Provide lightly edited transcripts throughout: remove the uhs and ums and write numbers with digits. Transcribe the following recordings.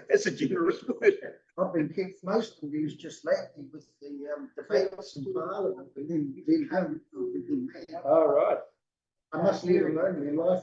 That's a generous word. I've been kept most of these just lately with the debates in Parliament. We didn't have. All right. I must leave alone in life.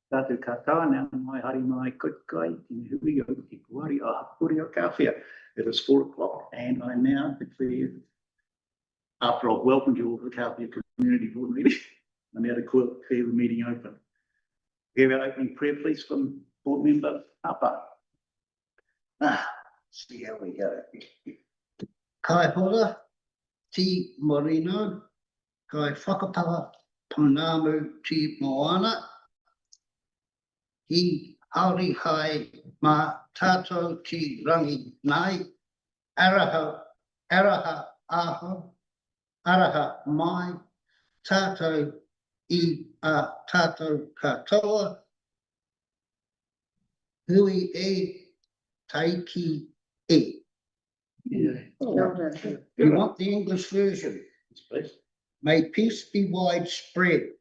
Tātou kātāna, mai hari mai kai, tine hui o te kuari a hapuri o Kāwhia. It is 4 o'clock and I now declare, after I've welcomed you all to the Kāwhia Community Board meeting, I'm now declare the meeting open. We have our opening prayer, please, from Board Member Papa. See how we go. Kai Hora, Ti Marino, kai whakapara tōnamu ti moana, hi hauri hai mā tātou ti rangi nai, araha mai, tātou I a tātou katoa, hui e taiki e. Yeah. You want the English version? Yes, please. May peace be widespread.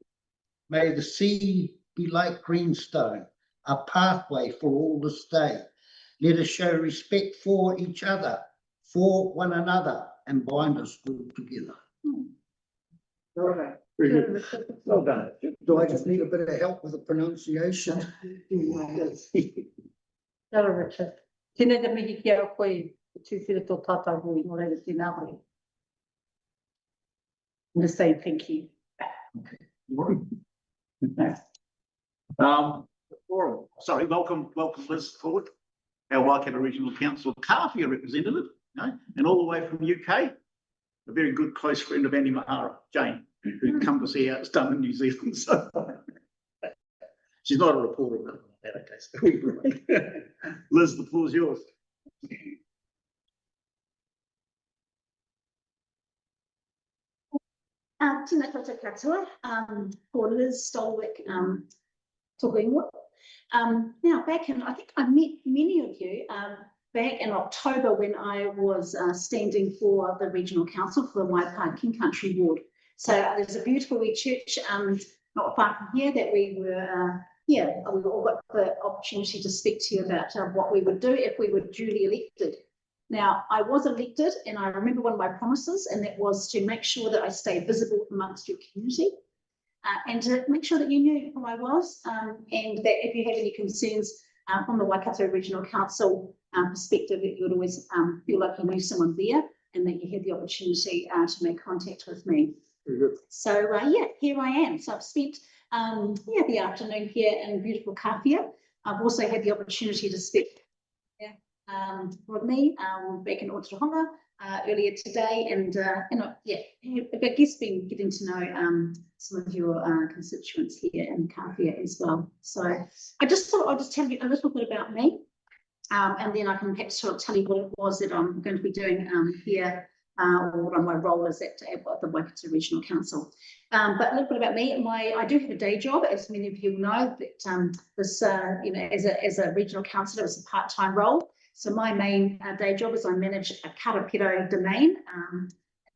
May the sea be like greenstone, a pathway for all to stay. Let us show respect for each other, for one another, and bind us all together. Very good. Well done. Do I just need a bit of help with the pronunciation? Hello, Richard. Tēnei te mihi ki au koe, tūwhira tō tātou hui, no reira tēnā hui. I'm just saying thank you. Welcome Liz forward, our Waikato Regional Council Kāwhia representative, and all the way from UK, a very good close friend of Andy Mahara, Jane, who'd come to see how it's done in New Zealand. So she's not a reporter, but in that case. Liz, the floor is yours. Tēnā koutou katoa, for Liz Stolwick, tōku ingoa. Now, I think I met many of you back in October when I was standing for the Regional Council for the Waipa King Country Ward. So there's a beautiful wee church not far from here that we were, we all got the opportunity to speak to you about what we would do if we were duly elected. Now, I was elected, and I remember one of my promises, and that was to make sure that I stay visible amongst your community and to make sure that you knew who I was, and that if you had any concerns from the Waikato Regional Council perspective, that you would always feel like you knew someone there and that you had the opportunity to make contact with me. So, here I am. So I've spent the afternoon here in beautiful Kāwhia. I've also had the opportunity to speak with me back in Otorohanga earlier today, and I guess been getting to know some of your constituents here in Kāwhia as well. So I just thought I'll just tell you a little bit about me, and then I can perhaps sort of tell you what it was that I'm going to be doing here, or what my role is at the Waikato Regional Council. But a little bit about me. I do have a day job, as many of you know, that this as a regional councillor, it's a part-time role. So my main day job is I manage a Karapiro domain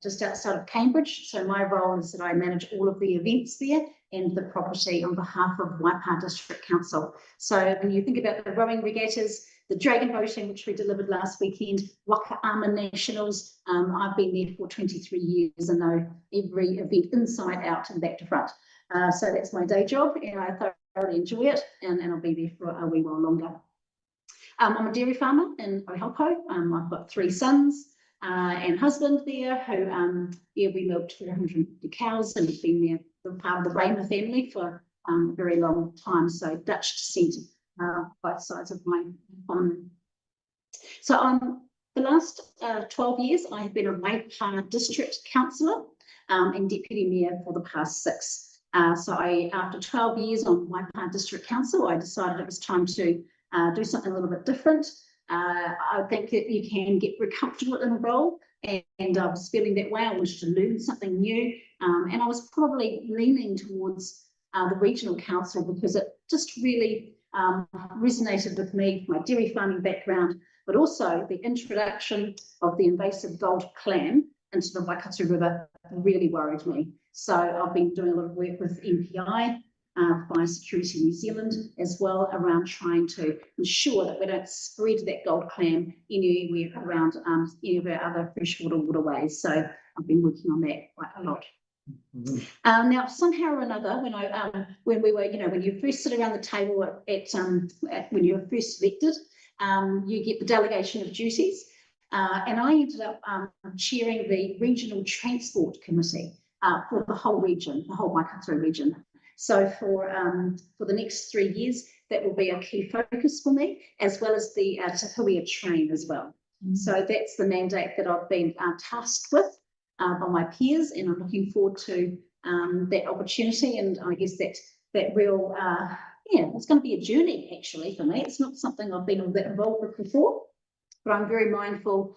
just outside of Cambridge. So my role is that I manage all of the events there and the property on behalf of Waipa District Council. So when you think about the rowing regattas, the dragon boating, which we delivered last weekend, Waka Ama Nationals, I've been there for 23 years and know every event inside out and back to front. So that's my day job, and I thoroughly enjoy it, and I'll be there for a wee while longer. I'm a dairy farmer in Oihaupō. I've got 3 sons and husband there who, we milked 450 cows and have been there, part of the Raymer family for a very long time. So Dutch descent, both sides of my family. So the last 12 years, I have been a Waipa District Councillor and Deputy Mayor for the past 6. So after 12 years on Waipa District Council, I decided it was time to do something a little bit different. I think that you can get very comfortable in a role, and I was feeling that way. I wanted to learn something new, and I was probably leaning towards the Regional Council because it just really resonated with me, my dairy farming background, but also the introduction of the invasive gold clam into the Waikato River really worried me. So I've been doing a lot of work with MPI, Fire Security New Zealand, as well, around trying to ensure that we don't spread that gold clam anywhere around any of our other freshwater waterways. So I've been working on that quite a lot. Now, somehow or another, when we were, when you first sit around the table when you were first elected, you get the delegation of duties, and I ended up chairing the Regional Transport Committee for the whole region, the whole Waikato region. So for the next 3 years, that will be a key focus for me, as well as the Kāwhia train as well. So that's the mandate that I've been tasked with. by my peers, and I'm looking forward to that opportunity. And I guess that real, it's going to be a journey actually for me. It's not something I've been all that involved with before, but I'm very mindful.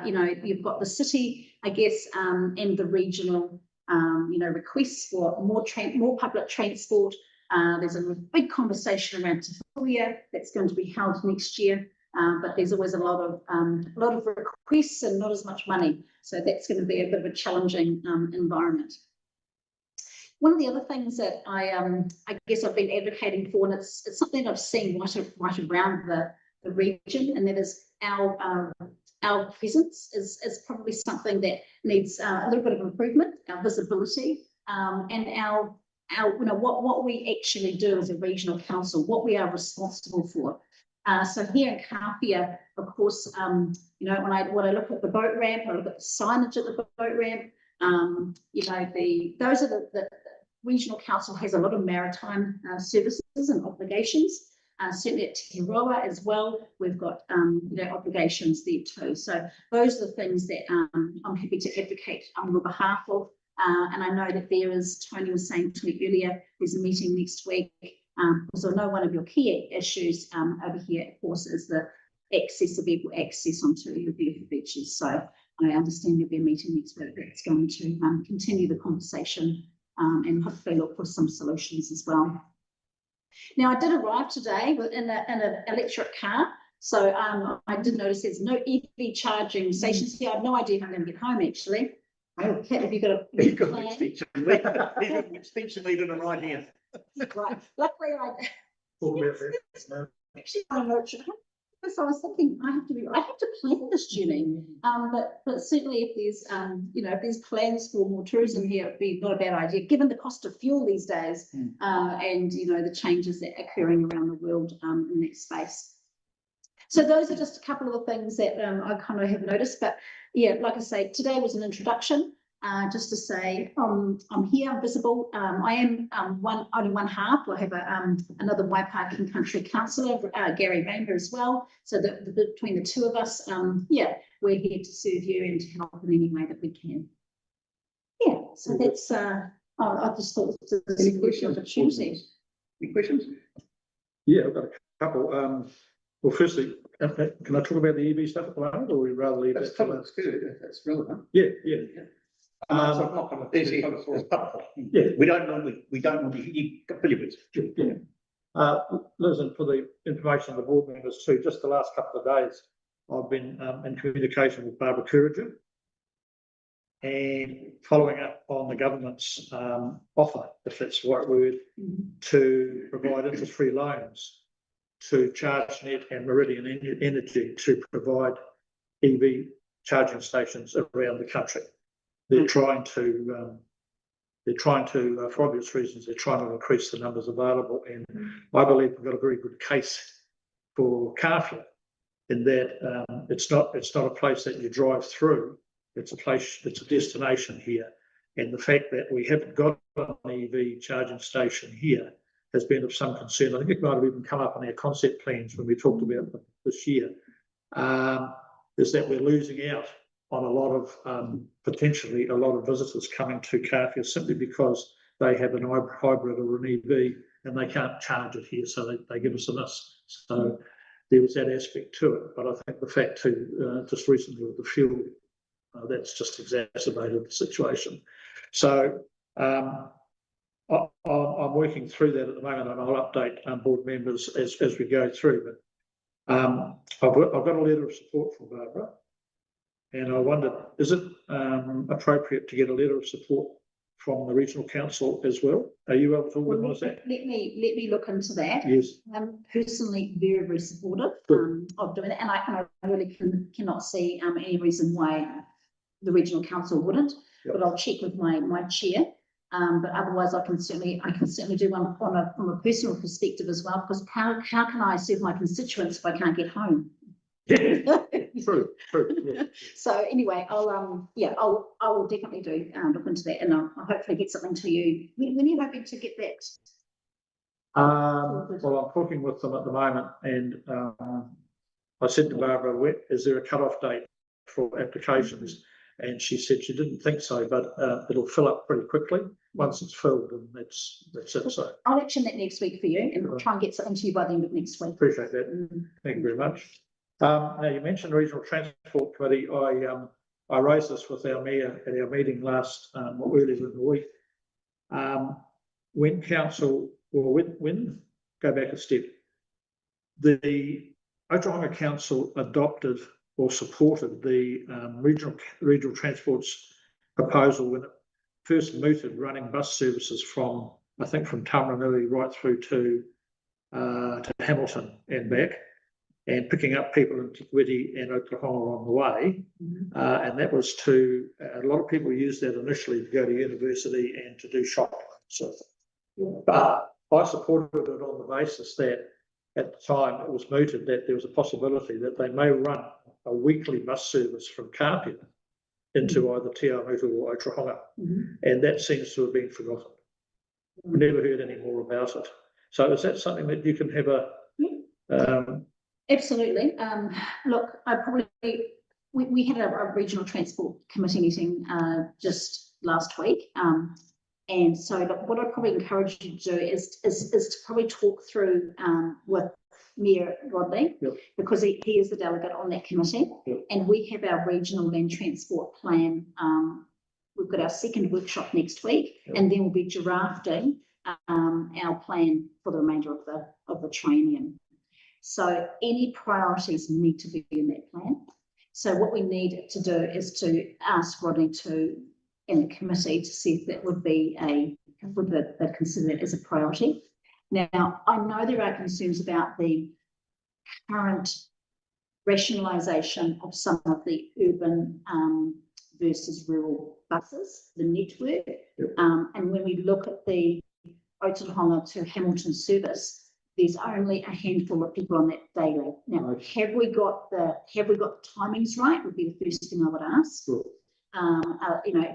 You've got the city, I guess, and the regional, requests for more public transport. There's a big conversation around Kāwhia that's going to be held next year, but there's always a lot of requests and not as much money. So that's going to be a bit of a challenging environment. One of the other things that I guess I've been advocating for, and it's something that I've seen right around the region, and that is our presence is probably something that needs a little bit of improvement, our visibility, and our what we actually do as a regional council, what we are responsible for. So here in Kāwhia, of course, when I look at the boat ramp, I look at the signage at the boat ramp. Those are the regional council has a lot of maritime services and obligations. Certainly at Te Roa as well, we've got obligations there too. So those are the things that I'm happy to advocate on your behalf of. And I know that there is, Tony was saying to me earlier, there's a meeting next week. So I know one of your key issues over here, of course, is the equal access onto your beautiful beaches. So I understand there'll be a meeting next week that's going to continue the conversation and hopefully look for some solutions as well. Now, I did arrive today in an electric car. So I did notice there's no EV charging stations here. I have no idea if I'm going to get home, actually. Oh, Kat, have you got a plan? Extension lead in the right hand. Right. Luckily, actually, I don't know. So I was thinking I have to plan this journey. But certainly if there's plans for more tourism here, it'd be not a bad idea, given the cost of fuel these days, and the changes that are occurring around the world in that space. So those are just a couple of the things that I kind of have noticed. But yeah, like I say, today was an introduction, just to say I'm here, I'm visible. I am only one half. I have another Waipaking Country Councillor, Gary Ranger, as well. So between the two of us, we're here to serve you and to help in any way that we can. Yeah, so that's I just thought it was a good opportunity. Any questions? Yeah, I've got a couple. Well, firstly, can I talk about the EV stuff at the moment, or would we rather leave That's that? good. That's relevant. Yeah. So I'm not going to busy. Yeah. We don't normally. You got Billy. Yeah. Listen, for the information of the board members too, just the last couple of days, I've been in communication with Barbara Courager and following up on the government's offer, if that's the right word, to provide interest-free loans to ChargeNet and Meridian Energy to provide EV charging stations around the country. They're trying to, for obvious reasons, they're trying to increase the numbers available. And I believe we've got a very good case for Kāwhia in that it's not a place that you drive through. It's a place, it's a destination here. And the fact that we haven't got an EV charging station here has been of some concern. I think it might have even come up in our concept plans when we talked about this year, is that we're losing out on a lot of, potentially a lot of visitors coming to Kāwhia simply because they have an hybrid or an EV and they can't charge it here, so they give us a miss. So there was that aspect to it. But I think the fact too, just recently with the fuel, that's just exacerbated the situation. So I'm working through that at the moment, and I'll update board members as we go through. But I've got a letter of support from Barbara, and I wondered, is it appropriate to get a letter of support from the regional council as well? Are you able to organise that? Let me look into that. Yes. I'm personally very, very supportive of doing it, and I really cannot see any reason why the regional council wouldn't. Yep. But I'll check with my chair. But otherwise, I can certainly do one from a personal perspective as well. Because how can I serve my constituents if I can't get home? Yeah. True. Yeah. So anyway, I will definitely look into that, and I'll hopefully get something to you. When are you hoping to get that? Well, I'm talking with them at the moment, and I said to Barbara, is there a cut-off date for applications? And she said she didn't think so, but it'll fill up pretty quickly once it's filled, and that's it. So I'll action that next week for you, and we'll try and get something to you by the end of next week. appreciate that. Thank you very much. Now you mentioned the Regional Transport Committee. I raised this with our mayor at our meeting last earlier in the week. When council, or when go back a step, the Otahuanga Council adopted or supported the regional transport's proposal when it first mooted running bus services from, I think, from Tauranui right through to Hamilton and back, and picking up people in Witi and Oklahoma on the way. And that was to, a lot of people used that initially to go to university and to do shopping. So, but I supported it on the basis that at the time it was mooted that there was a possibility that they may run a weekly bus service from Kāwhia into either Te Awamutu or Otahuanga. And that seems to have been forgotten. We never heard any more about it. So is that something that you can have a... Absolutely. Look, we had a regional transport committee meeting just last week. And so look, what I'd probably encourage you to do is to probably talk through with Mayor Rodney, because he is the delegate on that committee. And we have our regional land transport plan. We've got our second workshop next week, and then we'll be drafting our plan for the remainder of the triennium. So any priorities need to be in that plan. So what we need to do is to ask Rodney in the committee to see if that would be would they consider it as a priority. Now, I know there are concerns about the current rationalisation of some of the urban versus rural buses, the network. And when we look at the Otahuanga to Hamilton service, there's only a handful of people on that daily. Now, have we got the timings right? Would be the first thing I would ask. You know,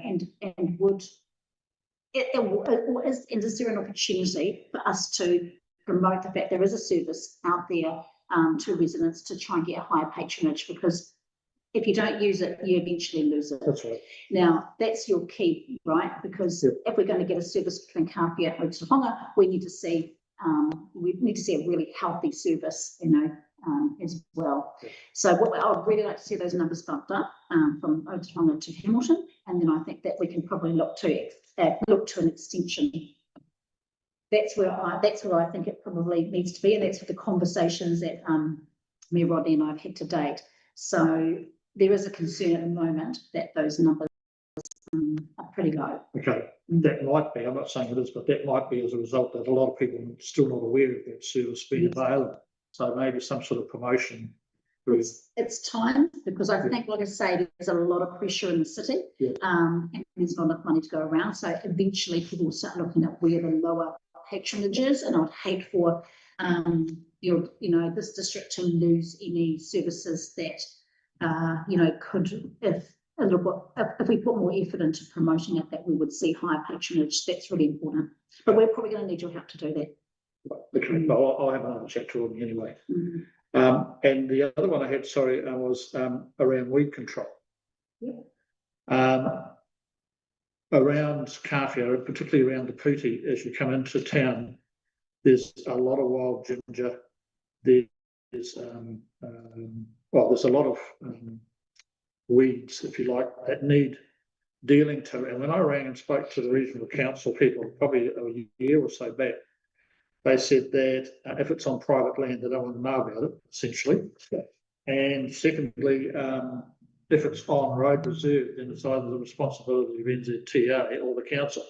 and would is there an opportunity for us to promote the fact there is a service out there to residents to try and get a higher patronage? Because if you don't use it, you eventually lose it. That's right. Now, that's your key, right? Because if we're going to get a service between Kāwhia and Otahuanga, we need to see a really healthy service, you know, as well. So what I'd really like to see those numbers bumped up from Otahuanga to Hamilton, and then I think that we can probably look to an extension. That's where I think it probably needs to be, and that's with the conversations that me, Rodney, and I have had to date. So there is a concern at the moment that those numbers are pretty low. Okay, that might be, I'm not saying it is, but that might be as a result that a lot of people are still not aware of that service being available. So maybe some sort of promotion. It's time, because I think, like I say, there's a lot of pressure in the city, and there's not enough money to go around. So eventually people will start looking at where the lower patronage is, and I'd hate for this district to lose any services that could, if we put more effort into promoting it, that we would see higher patronage. That's really important. But we're probably going to need your help to do that. Okay, well, I'll have another chat to him anyway. And the other one I had, was around weed control. Around Kāwhia, particularly around the Puti, as you come into town, there's a lot of wild ginger. There's a lot of weeds, if you like, that need dealing to. And when I rang and spoke to the regional council people, probably a year or so back, they said that if it's on private land, they don't want to know about it, essentially. And secondly, if it's on road reserve, then it's either the responsibility of NZTA or the council.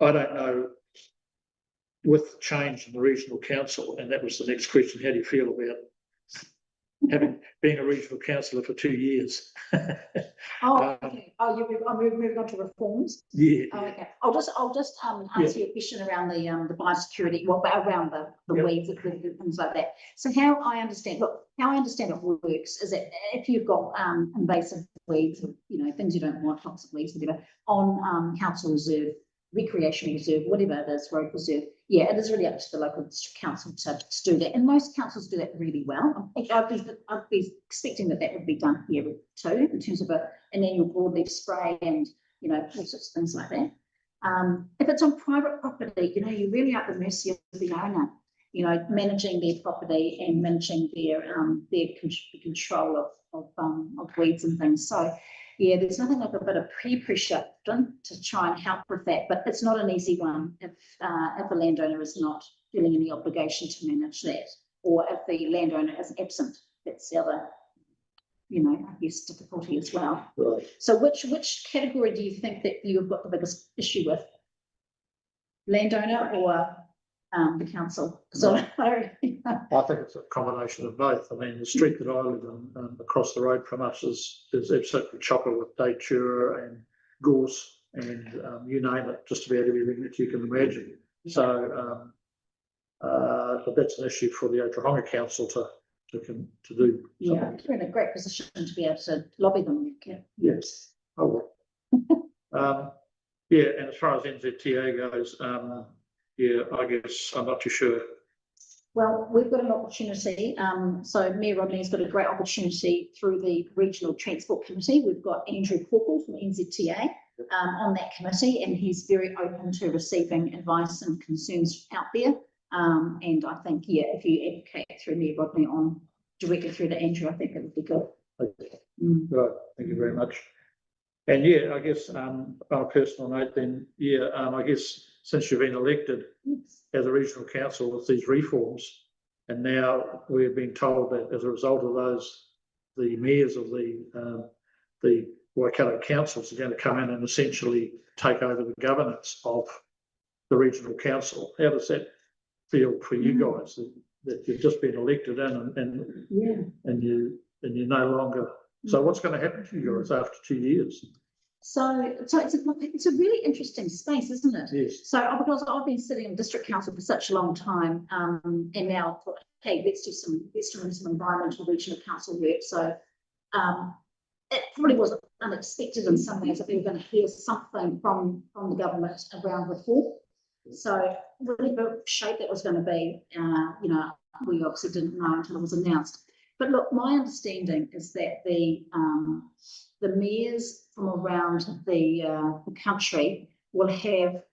I don't know, with change in the regional council, and that was the next question, how do you feel about being a regional councillor for 2 years? Okay. You're moving on to reforms. Yeah. Okay. I'll just answer your question around the biosecurity, around the weeds and things like that. So how I understand it works is that if you've got invasive weeds, things you don't want, toxic weeds, whatever, on council reserve, recreational reserve, whatever it is, road reserve, yeah, it is really up to the local district council to do that, and most councils do that really well. I'd be expecting that would be done here too, in terms of an annual broadleaf spray and, you know, all sorts of things like that. If it's on private property, you know, you're really at the mercy of the owner, you know, managing their property and managing their control of weeds and things. So yeah, there's nothing like a bit of pressure to try and help with that, but it's not an easy one if the landowner is not feeling any obligation to manage that, or if the landowner is absent. That's the other, you know, I guess, difficulty as well. Right. So which category do you think that you've got the biggest issue with? Landowner or the council? So I think it's a combination of both. I mean, the street that I live in, across the road from us is absolutely chocker with datura and gorse and you name it, just about everything that you can imagine. So, but that's an issue for the Oklahoma Council to do. yeah, you're in a great position to be able to lobby them. Yes. Oh, well. Yeah, and as far as NZTA goes, yeah, I guess I'm not too sure. Well, we've got an opportunity. So Mayor Rodney's got a great opportunity through the Regional Transport Committee. We've got Andrew Corkle from NZTA on that committee, and he's very open to receiving advice and concerns out there. And I think, yeah, if you advocate through Mayor Rodney on directly through to Andrew, I think it would be good. Okay. Right, thank you very much. And yeah, I guess on a personal note then, yeah, I guess since you've been elected as a regional council with these reforms, and now we're being told that as a result of those, the mayors of the Waikato councils are going to come in and essentially take over the governance of the regional council. How does that feel for you guys that you've just been elected in and you're no longer? So what's going to happen to you guys after 2 years? So it's a really interesting space, isn't it? Yes. So because I've been sitting in district council for such a long time, and now I thought, hey, let's do some environmental regional council work. So it probably was unexpected in some ways that we were going to hear something from the government around reform. So really the shape that was going to be, you know, we obviously didn't know until it was announced. But look, my understanding is that the mayors from around the country will have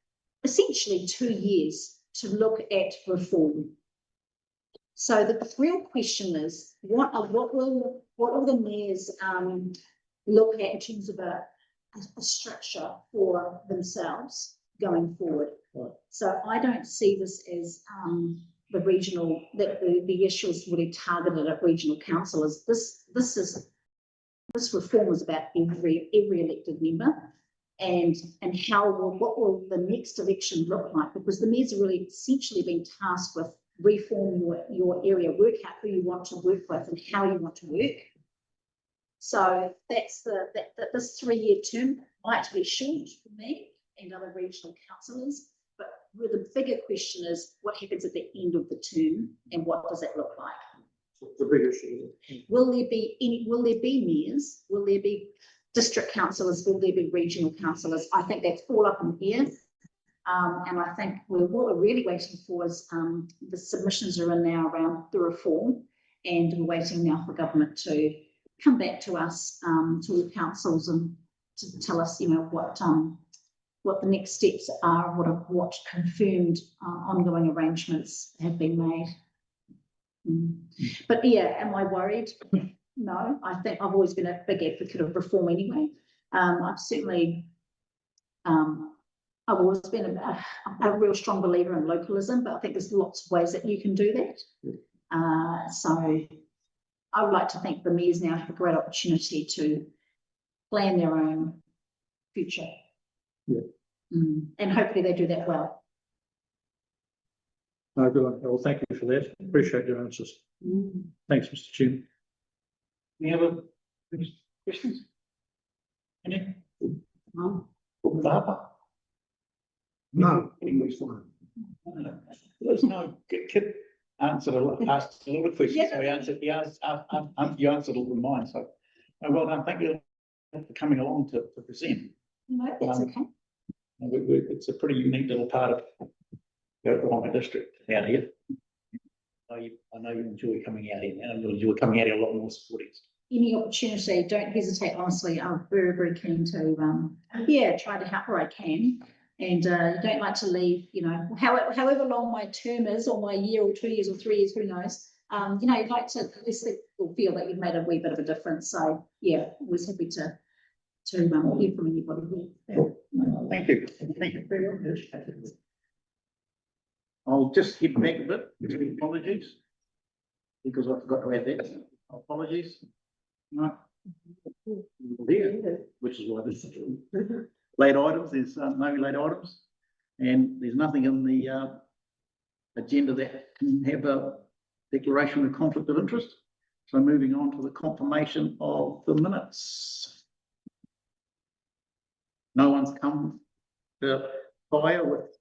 essentially 2 years to look at reform. So the real question is, what will the mayors look at in terms of a structure for themselves going forward? Right. So I don't see this as the regional, that the issue is really targeted at regional councillors. This reform is about every elected member, and what will the next election look like? Because the mayors are really essentially being tasked with reform your area, work out who you want to work with and how you want to work. So that's this 3-year term might be short for me and other regional councillors, but the bigger question is what happens at the end of the term and what does that look like? The big issue. Will there be mayors? Will there be district councillors? Will there be regional councillors? I think that's all up in the air. And I think what we're really waiting for is the submissions are in now around the reform, and we're waiting now for government to come back to us, to the councils, and to tell us, you know, what the next steps are, what confirmed ongoing arrangements have been made. But yeah, am I worried? No, I think I've always been a big advocate of reform anyway. I've certainly, I've always been a real strong believer in localism, but I think there's lots of ways that you can do that. So I would like to think the mayors now have a great opportunity to plan their own future. Yeah. And hopefully they do that well. No, good. Well, thank you for that. Appreciate your answers. Thanks, Mr. Chairman. Any other questions? Any? No. English one. There's no, Kip asked a lot of questions. Yeah. So you answered all of mine. So well done. Thank you for coming along to present. No, that's okay. It's a pretty unique little part of Kāwhia district out here. I know you enjoy coming out here, and you enjoy coming out here a lot more supporting. Any opportunity, don't hesitate, honestly, I'm very, very keen to, try to help where I can. And, you don't like to leave, you know, however long my term is, or my year or 2 years or 3 years, who knows? You know, you'd like to at least feel that you've made a wee bit of a difference. So, yeah, always happy to hear from anybody here. Thank you. Thank you very much. I'll just hit back a bit, apologies, because I forgot to add that. Apologies. No. There, which is why this is late items, there's no late items, and there's nothing in the agenda that can have a declaration of conflict of interest. So moving on to the confirmation of the minutes. No one's come to fire with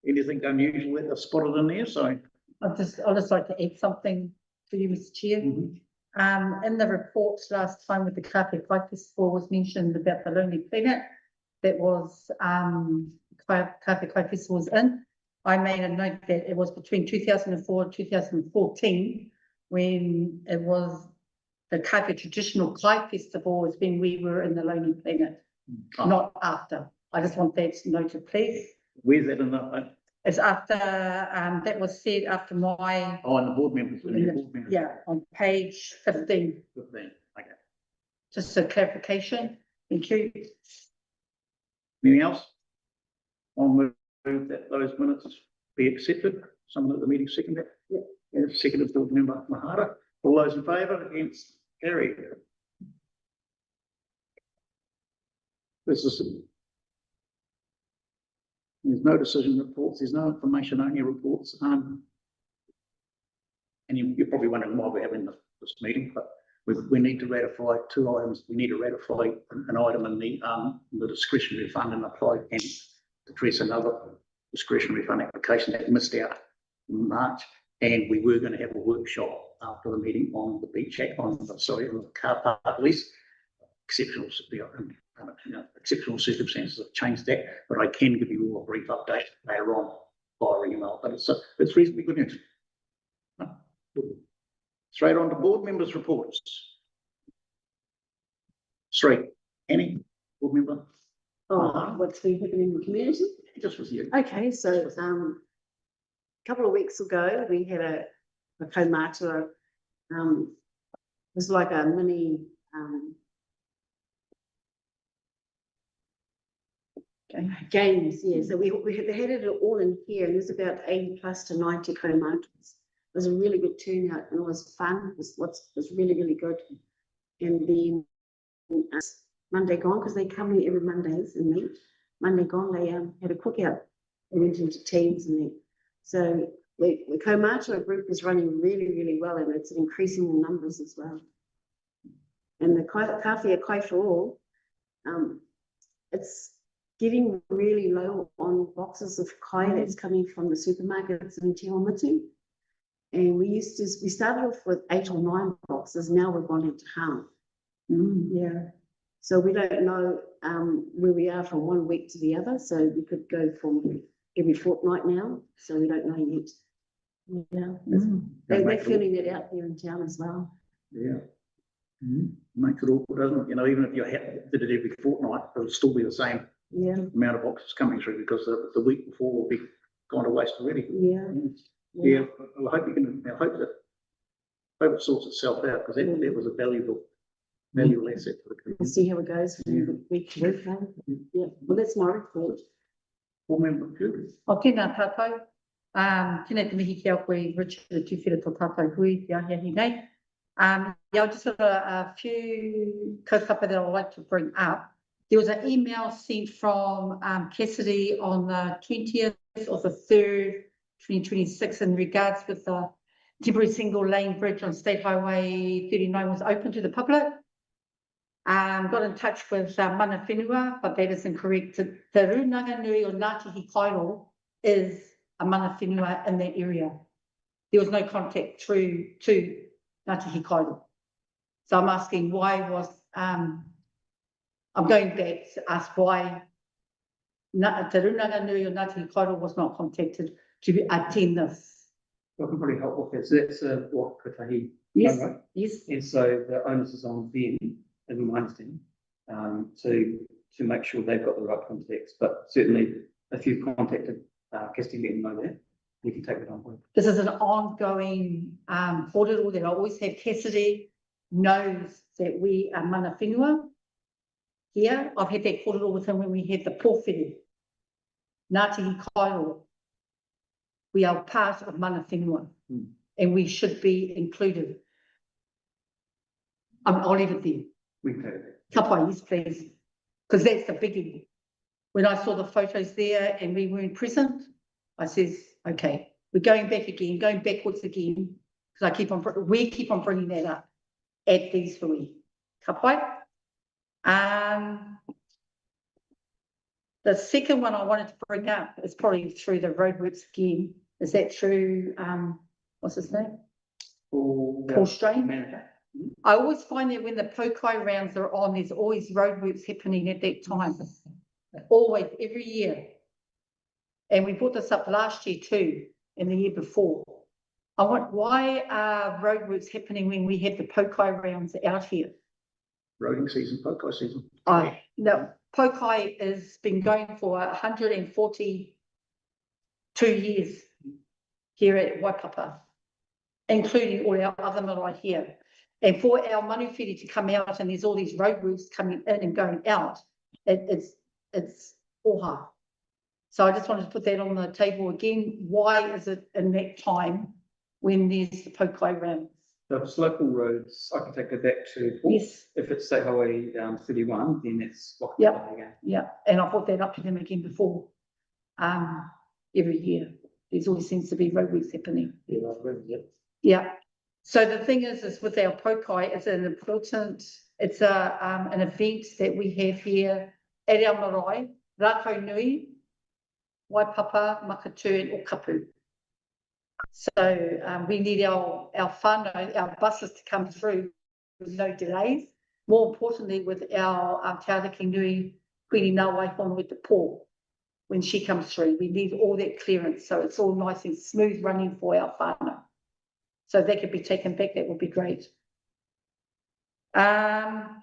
anything unusual that they've spotted in there, so. I'd just like to add something to you, Mr. Chair. In the reports last time with the Kāwhia Festival was mentioned about the Lonely Planet that was Kāwhia Festival was in. I made a note that it was between 2004 and 2014 when it was the Kāwhia traditional Kai Festival was when we were in the Lonely Planet, not after. I just want that noted, please. Where's that in the? It's after, that was said after my. Oh, and the board members. Yeah, on page 15. 15, okay. Just a clarification. Thank you. Anything else? I'll move that those minutes be accepted. Someone at the meeting seconded. Yeah. Seconded board member Mahara. All those in favour? Against? Carried. This is. There's no decision reports. There's no information only reports. And you're probably wondering why we're having this meeting, but we need to ratify 2 items. We need to ratify an item in the discretionary fund and apply and address another discretionary fund application that missed out in March. And we were going to have a workshop after the meeting on the beach act, on the car park lease. Exceptional circumstances have changed that, but I can give you all a brief update later on via email. But it's reasonably good news. Straight on to board members' reports. Straight, Annie, board member. Oh, what's been happening in the community? Just with you. Okay, so a couple of weeks ago we had a kaumātua. It was like a mini games, yeah. So they had it all in here, and there's about 80 plus to 90 kaumātuas. It was a really good turnout, and it was fun. It was really, really good. And then Monday gone, because they come here every Mondays and meet. Monday gone, they had a cookout. They went into teams and then. So the kaumātua group is running really, really well, and it's increasing in numbers as well. And the Kāwhia Kai for All, it's getting really low on boxes of kai that's coming from the supermarkets in Te Awamutu. And we started off with 8 or 9 boxes. Now we've gone into half. Yeah. So we don't know where we are from one week to the other. So we could go from every fortnight now. So we don't know yet. Yeah. They're feeling it out here in town as well. Yeah. Makes it awkward, doesn't it? You know, even if you did it every fortnight, it'll still be the same amount of boxes coming through because the week before will be gone to waste already. Yeah. I hope it sorts itself out because that was a valuable asset for the community. We'll see how it goes from week to week. Yeah. Well, that's my report. Board member Pugh. O tēnā tātou. Tēnā te mihi ki au koe Richard Tuwhera tō tātou hui, te ahia hi nei. Yeah, I just got a few kaupapa that I would like to bring up. There was an email sent from Cassidy on the 20th of the 3rd, 2026 in regards with the temporary single lane bridge on State Highway 39 was open to the public. Got in touch with Mana Whenua, but that is incorrect. The Runanga or Ngāti Kairo is a Mana Whenua in that area. There was no contact through to Ngāti Kairo. So I'm asking why was, I'm going back to ask why Te Runanga Nui o Ngāti Kairo was not contacted to attend this. What can probably help with this, that's what Kātahi, Yes, right? yes, And so the onus is on them, in my understanding, to make sure they've got the right context. But certainly, if you've contacted Kirsty, let them know that, you can take it on board. this is an ongoing audit that I always have. Cassidy knows that we are mana whenua here. I've had that korero with him when we had the pōwhiri. Ngāti Kairo. We are part of mana whenua and we should be included. I'll leave it there. We can take it. Ka pai, yes, please, because that's the biggie. When I saw the photos there and we weren't present, I says, okay, we're going back again, going backwards again, because we keep on bringing that up at these hui. Ka pai. The second one I wanted to bring up is probably through the roadworks again. Is that through, what's his name? Paul Strain. I always find that when the Pokai rounds are on, there's always roadworks happening at that time. Always, every year. And we brought this up last year too, and the year before. I want, why are roadworks happening when we have the Pokai rounds out here? Roading season, Pokai season. No, Pokai has been going for 142 years here at Waipapa, including all our other marae here. And for our manuwhiri to come out and there's all these roadworks coming in and going out, it's oha. So I just wanted to put that on the table again. Why is it in that time when there's the Pokai rounds? So if it's local roads, I can take it back to. Yes. If it's say Highway 31, then it's. Yep. Yeah, and I brought that up to them again before. Every year, there's always seems to be roadworks happening. Yeah. So the thing is with our Pokai, it's an important, it's an event that we have here at our marae, Rākau Nui, Waipapa, Makatu and Okapu. So we need our whānau, our buses to come through with no delays. More importantly, with our Te Ariki Nui, Queenie Ngāwai Hono with the pō. When she comes through, we need all that clearance, so it's all nice and smooth running for our whānau. So if that could be taken back, that would be great. I'll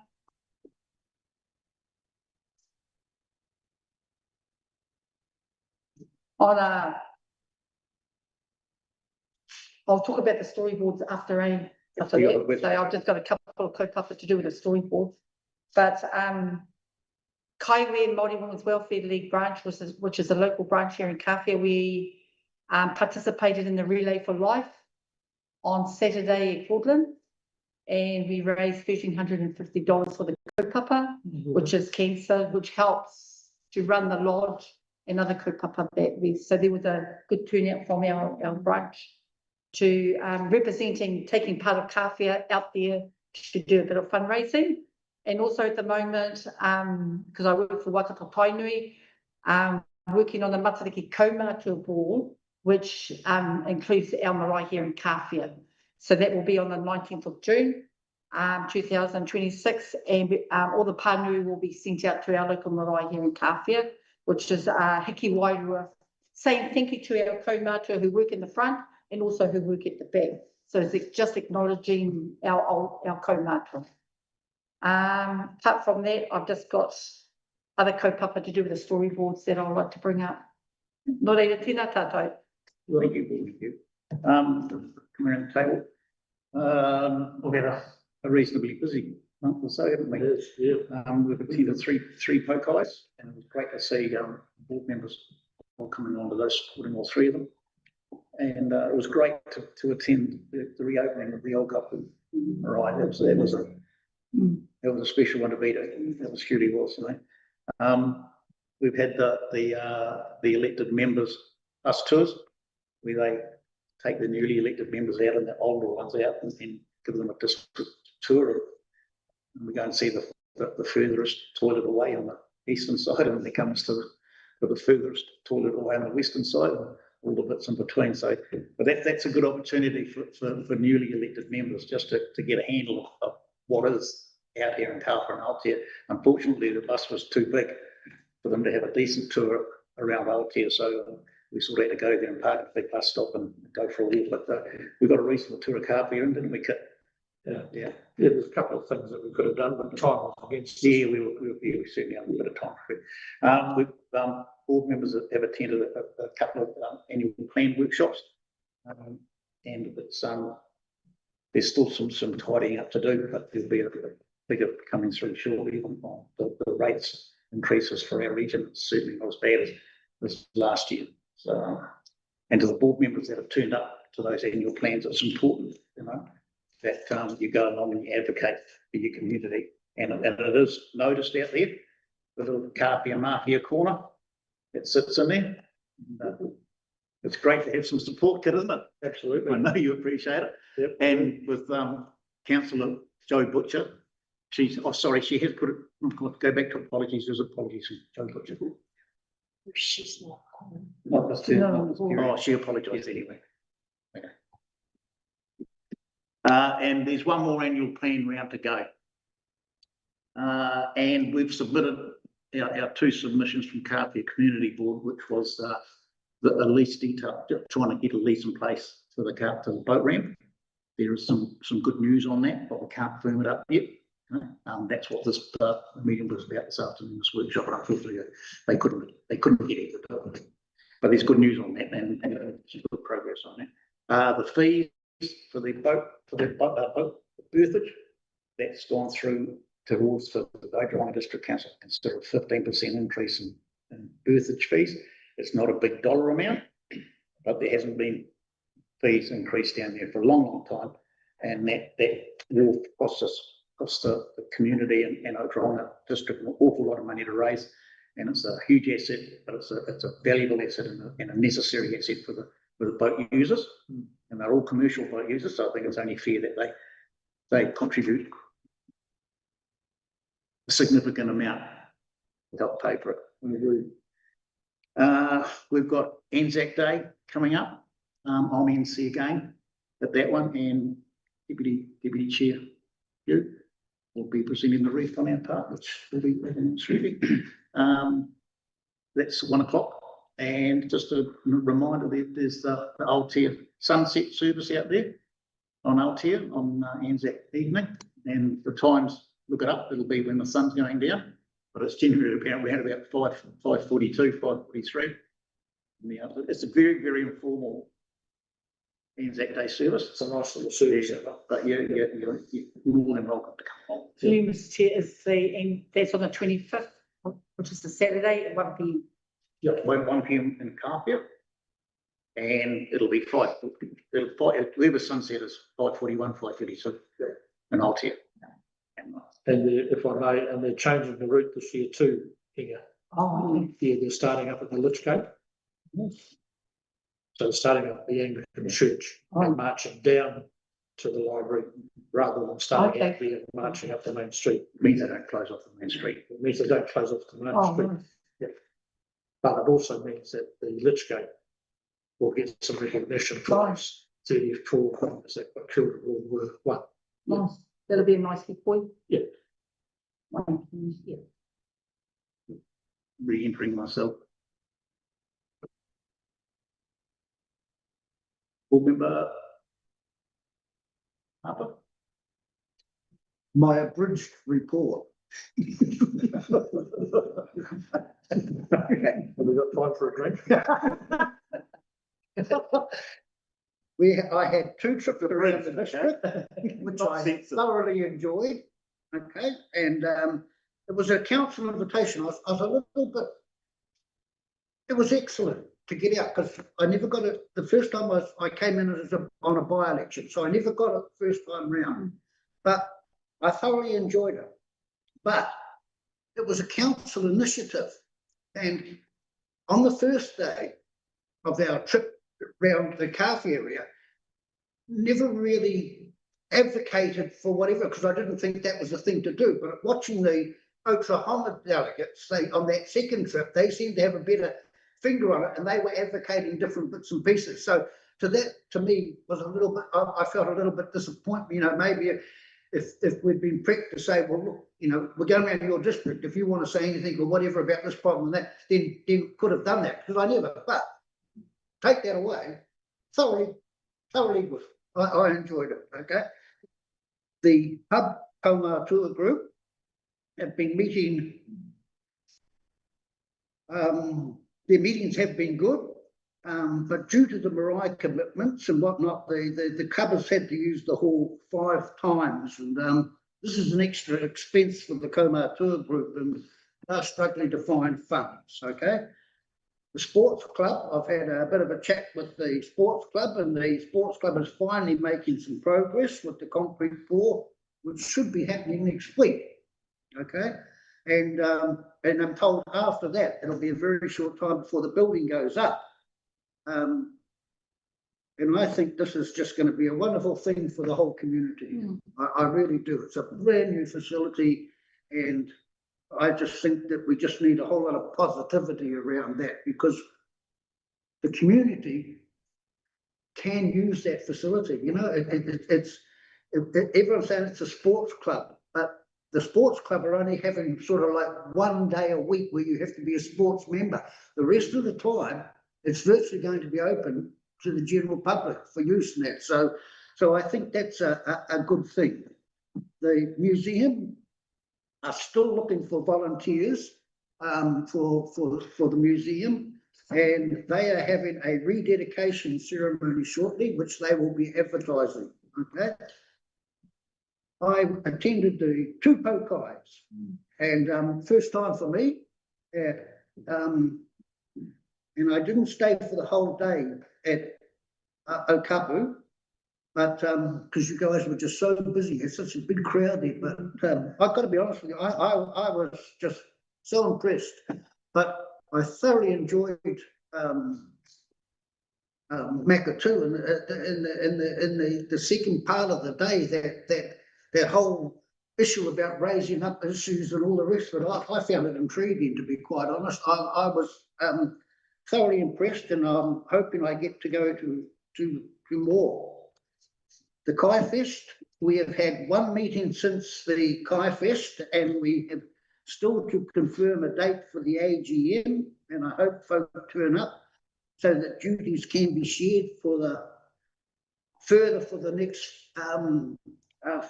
talk about the storyboards after that. So I've just got a couple of kaupapa to do with the storyboards. But Kāwhia Māori Women's Welfare League branch, which is a local branch here in Kāwhia, we participated in the Relay for Life on Saturday at Portland, and we raised $1,350 for the kaupapa, which is cancer, which helps to run the lodge and other kaupapa that we. So there was a good turnout from our branch to representing, taking part of Kāwhia out there to do a bit of fundraising. And also at the moment, because I work for Waikato Tainui, working on the Matariki Kaumātua Ball, which includes our marae here in Kāwhia. So that will be on the 19th of June, 2026, and all the pānui will be sent out to our local marae here in Kāwhia, which is Hiki Wairua, saying thank you to our kaumātua who work in the front and also who work at the back. So it's just acknowledging our kaumātua. Apart from that, I've just got other kaupapa to do with the storyboards that I'd like to bring up. Nō reira, tēnā tātou. Thank you. Come around the table. We've had a reasonably busy month or so, haven't we? Yes, yeah. We've attended three Pokais, and it was great to see board members all coming along to those, supporting all three of them. And it was great to attend the reopening of the old Kapu marae. That was a special one to be to. That was truly was. We've had the elected members bus tours, where they take the newly elected members out and the older ones out and give them a district tour. And we go and see the furthest toilet away on the eastern side, and then it comes to the furthest toilet away on the western side, and all the bits in between. So, but that's a good opportunity for newly elected members just to get a handle of what is out here in Kāwhia and Aotea. Unfortunately, the bus was too big for them to have a decent tour around Aotea. So we sort of had to go there and park at the big bus stop and go for a walk. But we got a reasonable tour of Kāwhia, and didn't we, Kit? Yeah, there's a couple of things that we could have done, but time was against us. Yeah, we certainly have a bit of time for it. Board members have attended a couple of annual plan workshops, and it's there's still some tidying up to do, but there'll be a figure coming through shortly on the rates increases for our region. It's certainly not as bad as last year. So, and to the board members that have turned up to those annual plans, it's important, that you go along and you advocate for your community. And it is noticed out there, the little Kāwhia Mafia corner that sits in there. It's great to have some support, Kid, isn't it? Absolutely. I know you appreciate it. Yep. And with Councillor Jo Butcher, she has put it, go back to apologies, there's apologies from Jo Butcher. She's not. Not this No. Oh, she apologised anyway. Okay. And there's one more annual plan round to go. And we've submitted our 2 submissions from Kāwhia Community Board, which was the lease detail, trying to get a lease in place for the boat ramp. There is some good news on that, but we can't firm it up yet. That's what this meeting was about this afternoon, this workshop, and unfortunately they couldn't get it. But there's good news on that, and some good progress on that. The fees for the boat berthage, that's gone through towards the Waitangi District Council, consider a 15% increase in berthage fees. It's not a big dollar amount, but there hasn't been fees increased down there for a long time, and that will cost the community and Waitangi District an awful lot of money to raise, and it's a huge asset, but it's a valuable asset and a necessary asset for the boat users, and they're all commercial boat users, so I think it's only fair that they contribute a significant amount to help pay for it. We've got Anzac Day coming up. I'm MC again at that one, and Deputy Chair Hugh will be presenting the wreath on our part, which will be terrific. That's 1 o'clock, and just a reminder that there's the Aotea sunset service out there on Aotea on Anzac evening, and the times, look it up, it'll be when the sun's going down, but it's generally around about 5:42, 5:43. It's a very, very informal Anzac Day service. It's a nice little service. But you're more than welcome to come along. Mr. Chair, and that's on the 25th, which is the Saturday at 1 p.m. Yeah, 1 p.m. in Kāwhia, and it'll be 5. Whoever sunset is 5:41, 5:32 in Aotea. And if I may, and they're changing the route this year too, here. Oh, Yeah, they're starting up at the Lich Gate. So starting up at the Anglican Church and marching down to the library rather than starting up there and marching up the main street. It means they don't close off the main street. It means they don't close off the main street. nice. Yeah. But it also means that the Lich Gate will get some recognition for its 34 farmers that got killed in World War I. Nice. That'll be a nice hit for you. Yeah. Yeah. Re-entering myself. Board member Harper. My abridged report. Okay. Have we got time for a drink? I had 2 trips around the district, which I thoroughly enjoyed. Okay, and it was a council invitation. I was a little bit. It was excellent to get out because I never got it. The first time I came in as on a by-election, so I never got it the first time round. But I thoroughly enjoyed it. But it was a council initiative, and on the first day of our trip around the Kāwhia area, never really advocated for whatever, because I didn't think that was the thing to do. But watching the Oklahoma delegates, on that second trip, they seemed to have a better finger on it, and they were advocating different bits and pieces. So to me, was a little bit, I felt a little bit disappointed. Maybe if we'd been pricked to say, well, look, we're going around your district, if you want to say anything or whatever about this problem and that, then could have done that, because I never. But take that away, thoroughly good. I enjoyed it, okay? The pub Kaumātua group have been meeting. Their meetings have been good, but due to the marae commitments and whatnot, the Covers had to use the hall 5 times, and this is an extra expense for the Kaumātua group, and they're struggling to find funds, okay? The sports club, I've had a bit of a chat with the sports club, and the sports club is finally making some progress with the concrete floor, which should be happening next week, okay? And I'm told after that, it'll be a very short time before the building goes up. And I think this is just going to be a wonderful thing for the whole community. I really do. It's a brand new facility, and I just think that we just need a whole lot of positivity around that, because the community can use that facility. You know, everyone's saying it's a sports club, but the sports club are only having sort of like 1 day a week where you have to be a sports member. The rest of the time, it's virtually going to be open to the general public for use in that. So I think that's a good thing. The museum are still looking for volunteers for the museum, and they are having a rededication ceremony shortly, which they will be advertising, okay? I attended the 2 pokais, and first time for me, and I didn't stay for the whole day at Okapu, but because you guys were just so busy, it's such a big crowd there. But I've got to be honest with you, I was just so impressed. But I thoroughly enjoyed Makatu in the second part of the day, that whole issue about raising up issues and all the rest of it. I found it intriguing, to be quite honest. I was thoroughly impressed, and I'm hoping I get to go to more. The Kai Fest, we have had 1 meeting since the Kai Fest, and we have still to confirm a date for the AGM, and I hope folk turn up so that duties can be shared for the next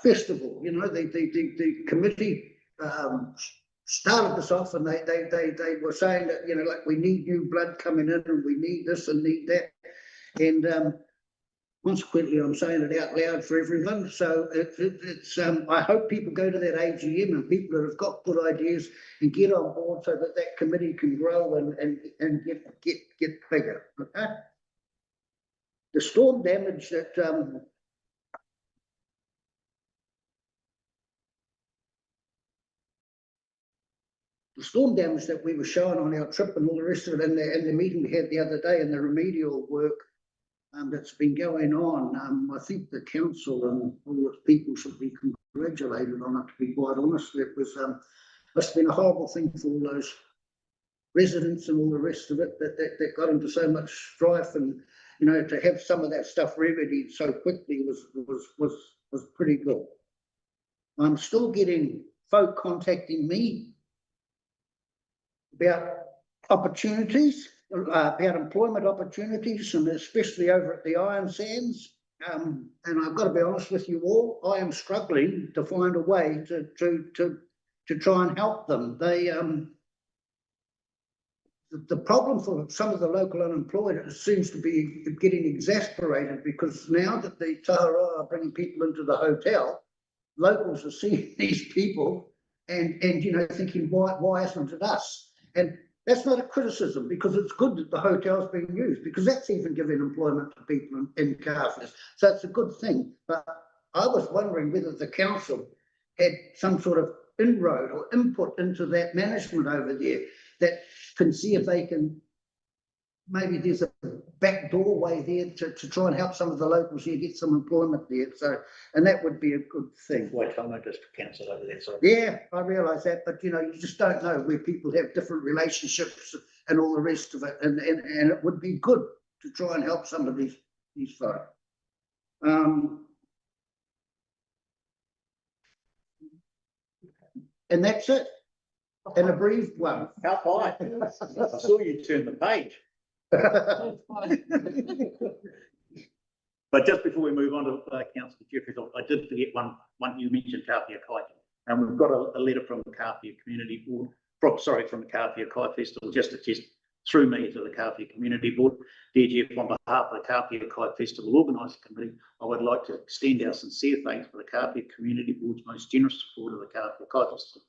festival. You know, the committee started this off, and they were saying that, you know, like, we need new blood coming in, and we need this and need that, and consequently, I'm saying it out loud for everyone. So it's I hope people go to that AGM, and people that have got good ideas and get on board, so that that committee can grow and get bigger. Okay. The storm damage that we were showing on our trip and all the rest of it, and the meeting we had the other day, and the remedial work that's been going on, I think the council and all the people should be congratulated on it, to be quite honest. It was must have been a horrible thing for all those residents and all the rest of it that got into so much strife, and you know, to have some of that stuff remedied so quickly was pretty good. I'm still getting folk contacting me about opportunities, about employment opportunities, and especially over at the iron sands. And I've got to be honest with you all, I am struggling to find a way to try and help them. They the problem for some of the local unemployed seems to be getting exasperated, because now that the Tahara are bringing people into the hotel, locals are seeing these people and you know, thinking, why isn't it us? And that's not a criticism, because it's good that the hotel's being used, because that's even giving employment to people in Kāwhia. So it's a good thing. But I was wondering whether the council had some sort of inroad or input into that management over there, that can see if they can, maybe there's a back doorway there to try and help some of the locals here get some employment there. So, and that would be a good thing. Waitomo District Council over there. So yeah, I realise that, but you know, you just don't know, where people have different relationships and all the rest of it, and it would be good to try and help some of these folk. And that's it. In a brief one. how high? I saw you turn the page. But just before we move on to Councillor Jeffries, I did forget one you mentioned Kāwhia Kai. And we've got a letter from the Kāwhia Community Board, from the Kāwhia Kai Festival, just attest through me to the Kāwhia Community Board. Dear Jeff, on behalf of the Kāwhia Kai Festival Organising Committee, I would like to extend our sincere thanks for the Kāwhia Community Board's most generous support of the Kāwhia Kai Festival.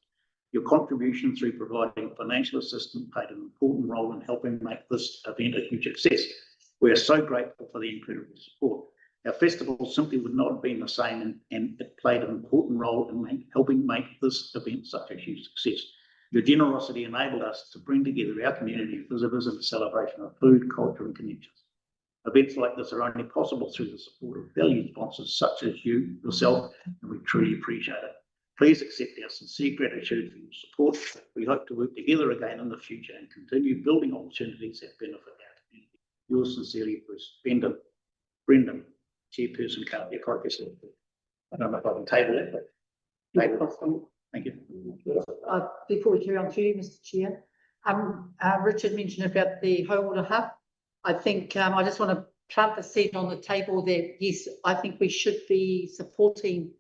Your contribution through providing financial assistance played an important role in helping make this event a huge success. We are so grateful for the incredible support. Our festival simply would not have been the same, and it played an important role in helping make this event such a huge success. Your generosity enabled us to bring together our community visitors in a celebration of food, culture and connections. Events like this are only possible through the support of valued sponsors such as yourself, and we truly appreciate it. Please accept our sincere gratitude for your support. We hope to work together again in the future and continue building opportunities that benefit our community. Yours sincerely, Bruce Brendan, Chairperson, Kāwhia Kai Festival. I don't know if I can table that, but thank you. Before we carry on to you, Mr. Chair, Richard mentioned about the Hauora Hub. I think I just want to plant the seed on the table that yes, I think we should be supporting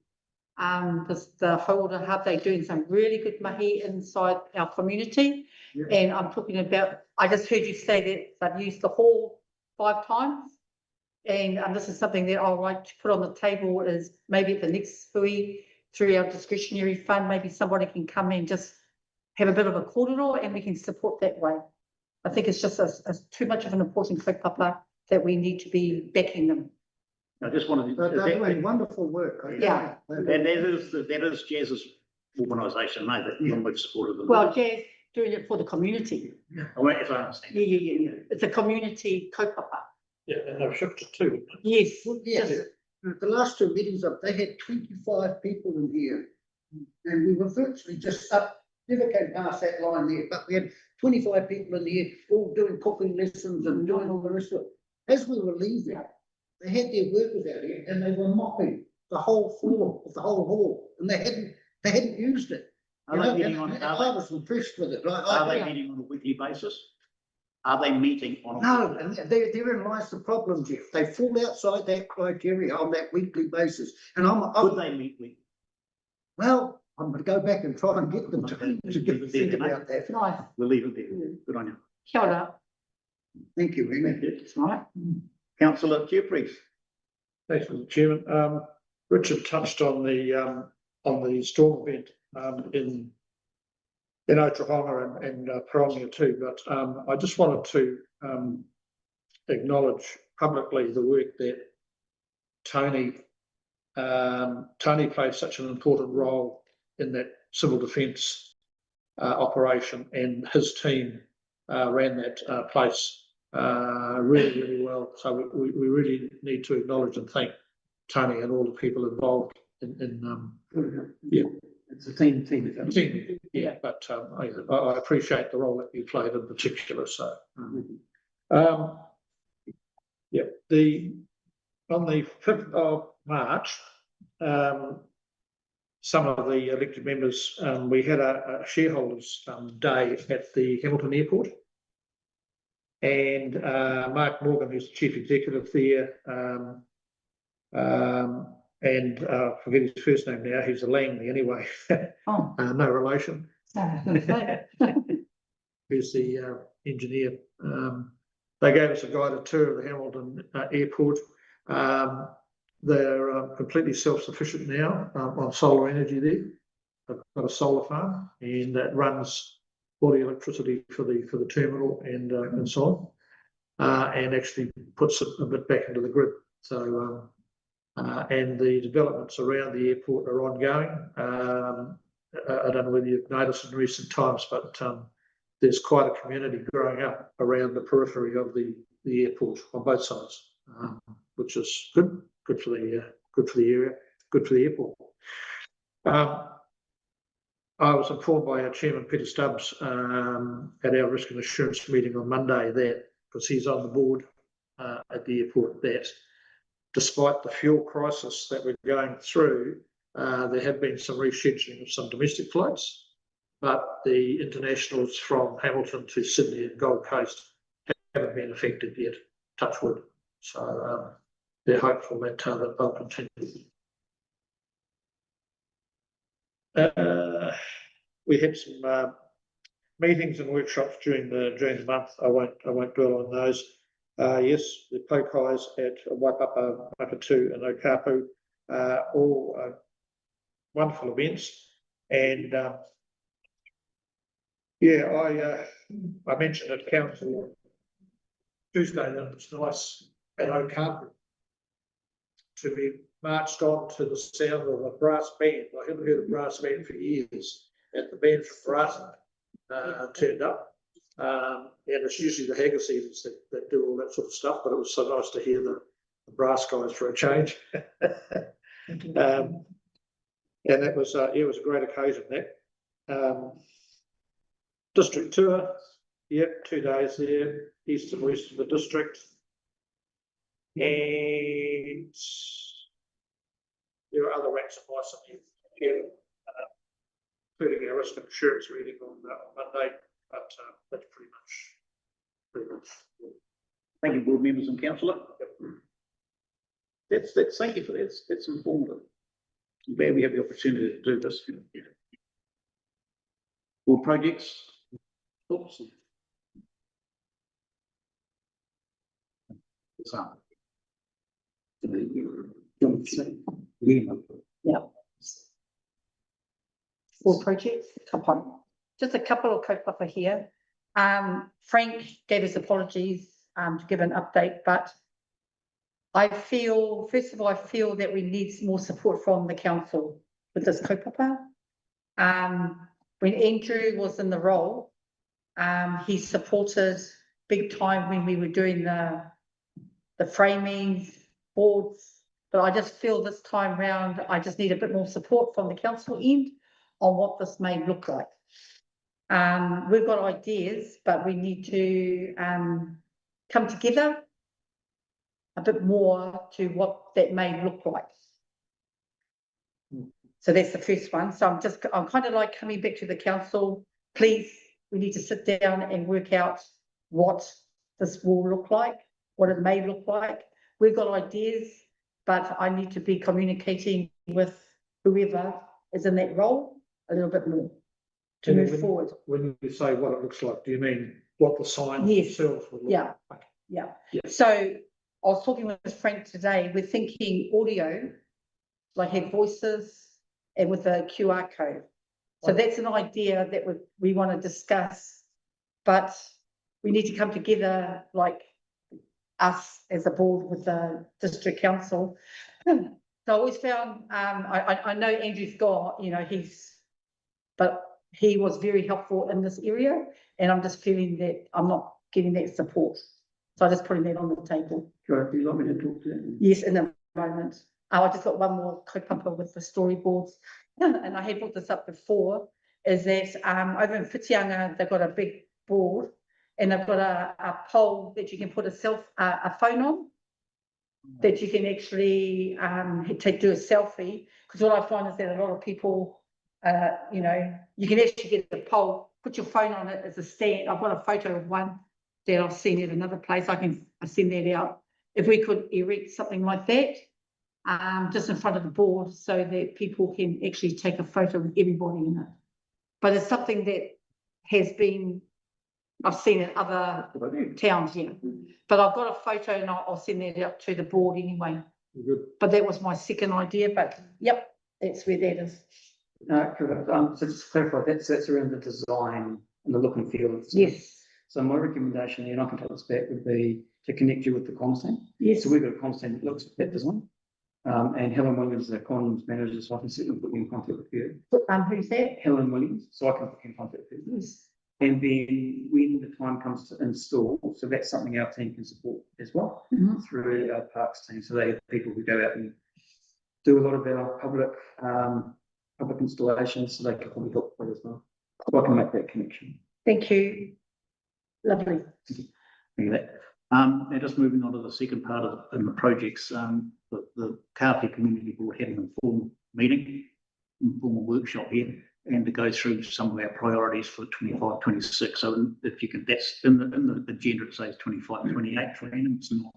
the Hauora Hub. They're doing some really good mahi inside our community. Yeah. And I'm talking about, I just heard you say that they've used the hall 5 times. And this is something that I would like to put on the table is maybe at the next hui through our discretionary fund, maybe somebody can come and just have a bit of a korero and we can support that way. I think it's just too much of an important kaupapa that we need to be backing them. I just wanted to. They're doing wonderful work. Yeah. And that is Jazz's organisation, no, that you much supported them. Well, Jazz doing it for the community. Yeah. As I understand. Yeah. It's a community kaupapa. Yeah, and they've shifted too. Yes. Yes. The last 2 meetings they had 25 people in here. And we were virtually just up, never came past that line there, but we had 25 people in here, all doing cooking lessons and doing all the rest of it. As we were leaving, they had their workers out here and they were mopping the whole floor of the whole hall, and they hadn't used it. I was impressed with it. Are they meeting on a weekly basis? Are they meeting on a No, and therein lies the problem, Jeff. They fall outside that criteria on that weekly basis. And could they meet weekly? Well, I'm going to go back and try and get them to think about that. Nice. We'll leave it there. Good on you. Kia ora. Thank you, Amy. That's right. Councillor Jeffries. Thanks, Mr. Chairman. Richard touched on the storm event in Otahonga and Parongia too, but I just wanted to acknowledge publicly the work that Tony played such an important role in that civil defence operation, and his team ran that place really, really well. So we really need to acknowledge and thank Tony and all the people involved in yeah. It's a team. Yeah, but I appreciate the role that you played in particular. So, yeah, on the 5th of March, some of the elected members, we had a shareholders day at the Hamilton Airport, and Mark Morgan, who's the chief executive there, and forget his first name now, he's a Langley anyway. Oh. No relation. Oh. Who's the engineer. They gave us a guided tour of the Hamilton Airport. They're completely self-sufficient now on solar energy there. They've got a solar farm, and that runs all the electricity for the terminal and so on, and actually puts it a bit back into the grid. So and the developments around the airport are ongoing. I don't know whether you've noticed in recent times, but there's quite a community growing up around the periphery of the airport on both sides, which is good for the area, good for the airport. I was informed by our chairman Peter Stubbs at our risk and assurance meeting on Monday that, because he's on the board at the airport, that despite the fuel crisis that we're going through, there have been some rescheduling of some domestic flights, but the internationals from Hamilton to Sydney and Gold Coast haven't been affected yet, touch wood. So they're hopeful that they'll continue. We had some meetings and workshops during the month. I won't dwell on those. Yes, the Pokais at Waipapa, Makatu and Okapu, all wonderful events. And yeah, I mentioned at council Tuesday that it was nice at Okapu to be marched on to the sound of a brass band. I haven't heard a brass band for years. And the band from Brass turned up. And it's usually the Haggerseeders that do all that sort of stuff, but it was so nice to hear the brass guys for a change. And that was, it was a great occasion, that. District tour, yep, 2 days there, east and west of the district. And there are other rats and mice in here, including our risk and insurance reading on Monday, but that's pretty much. Thank you, board members and councillor. That's thank you for that. That's informative. I'm glad we have the opportunity to do this. Board projects. Oops. Yeah. All projects, just a couple of kaupapa here. Frank gave his apologies to give an update, but I feel, first of all, I feel that we need more support from the council with this kaupapa. When Andrew was in the role, he supported big time when we were doing the framings, boards, but I just feel this time round, I just need a bit more support from the council end on what this may look like. We've got ideas, but we need to come together a bit more to what that may look like. So that's the first one. So I'm kind of like coming back to the council. Please, we need to sit down and work out what this will look like, what it may look like. We've got ideas, but I need to be communicating with whoever is in that role a little bit more to move forward. When you say what it looks like, do you mean what the signs Yes. themselves would look like? Yeah. Yeah. So I was talking with Frank today, we're thinking audio, like have voices and with a QR code. So that's an idea that we want to discuss, but we need to come together, like us as a board with the district council. So I always found, I know Andrew's got, you know, but he was very helpful in this area, and I'm just feeling that I'm not getting that support. So I'm just putting that on the table. Sure, do you like me to talk to that? Yes, in a moment. I just got one more kaupapa with the storyboards, and I had brought this up before, is that over in Whitianga, they've got a big board, and they've got a pole that you can put a phone on, that you can actually do a selfie. Because what I find is that a lot of people, you know, you can actually get the pole, put your phone on it as a stand. I've got a photo of one that I've seen at another place. I can send that out. If we could erect something like that, just in front of the board, so that people can actually take a photo with everybody in it. But it's something that has been, I've seen in other towns, yeah. But I've got a photo and I'll send that out to the board anyway. Good. But that was my second idea, but yep, that's where that is. Correct. So just to clarify, that's around the design and the look and feel of the space. Yes. So my recommendation, and I can take this back, would be to connect you with the comms team. Yes. So we've got a comms team that looks at that design. And Helen Williams is our comms manager, so I can certainly put you in contact with you. Who's that? Helen Williams, so I can put you in contact with you. Yes. And then when the time comes to install, so that's something our team can support as well through our parks team. So they have people who go out and do a lot of our public installations, so they can probably help with that as well. So I can make that connection. Thank you. Lovely. Thank you for that. Now just moving on to the second part of the projects, the Kāwhia Community Board had an informal meeting, informal workshop here and to go through some of our priorities for 25, 26. So if you can, that's in the agenda, it says 25, 28 for annum. It's not,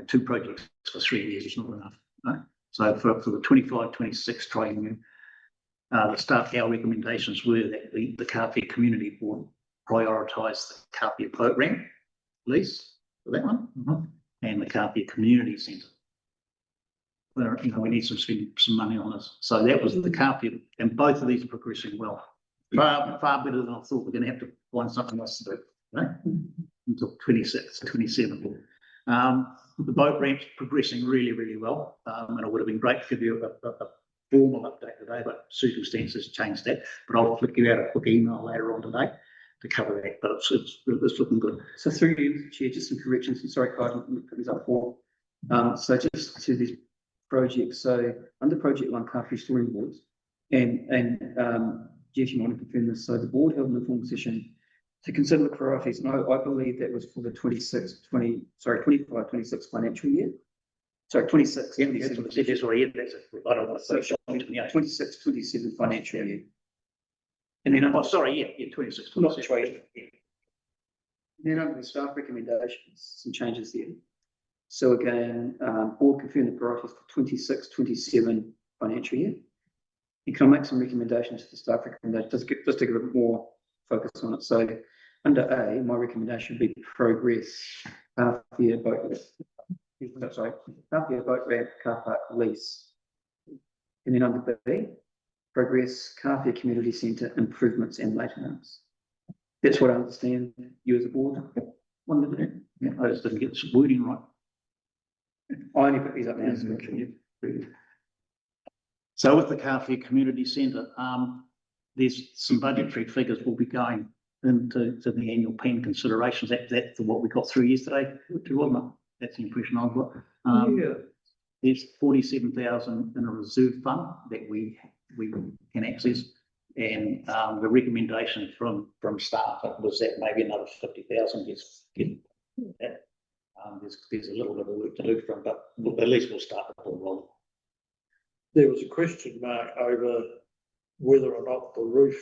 2 projects for 3 years is not enough. Right? So for the 25, 26 triennium, our recommendations were that the Kāwhia Community Board prioritise the Kāwhia boat ramp lease for that one, and the Kāwhia Community Centre. We need some money on this. So that was the Kāwhia, and both of these are progressing well. Far better than I thought. We're going to have to find something else to do, right? Until 26, 27. The boat ramp's progressing really, really well. And it would have been great to give you a formal update today, but circumstances changed that. But I'll flick you out a quick email later on today to cover that. But it's looking good. So through you, Chair, just some corrections. Sorry, I didn't put these up for. So just to these projects. So under project 1, Kāwhia Storing Boards, and Jeff, you want to confirm this? So the board held an informal session to consider the priorities, and I believe that was for the 25, 26 financial year. Sorry, 26. Yeah, that's what it said. That's already in. That's I don't want to say 26, 27 financial year. And then, 26, 27. Then under the staff recommendations, some changes there. So again, board confirm the priorities for 26, 27 financial year. And can I make some recommendations to the staff recommendations, just to give a bit more focus on it. So under A, my recommendation would be progress Kāwhia boat ramp car park lease. And then under B, progress Kāwhia Community Centre improvements and maintenance. That's what I understand you as a board wanted to do. Yeah, I just didn't get the wording right. I only put these up now. So with the Kāwhia Community Centre, there's some budgetary figures will be going into the annual plan considerations. That's what we got through yesterday, wasn't it? That's the impression I've got. There's 47,000 in a reserve fund that we can access, and the recommendation from staff was that maybe another 50,000 gets that. There's a little bit of work to do from, but at least we'll start the ball rolling. There was a question mark over whether or not the roof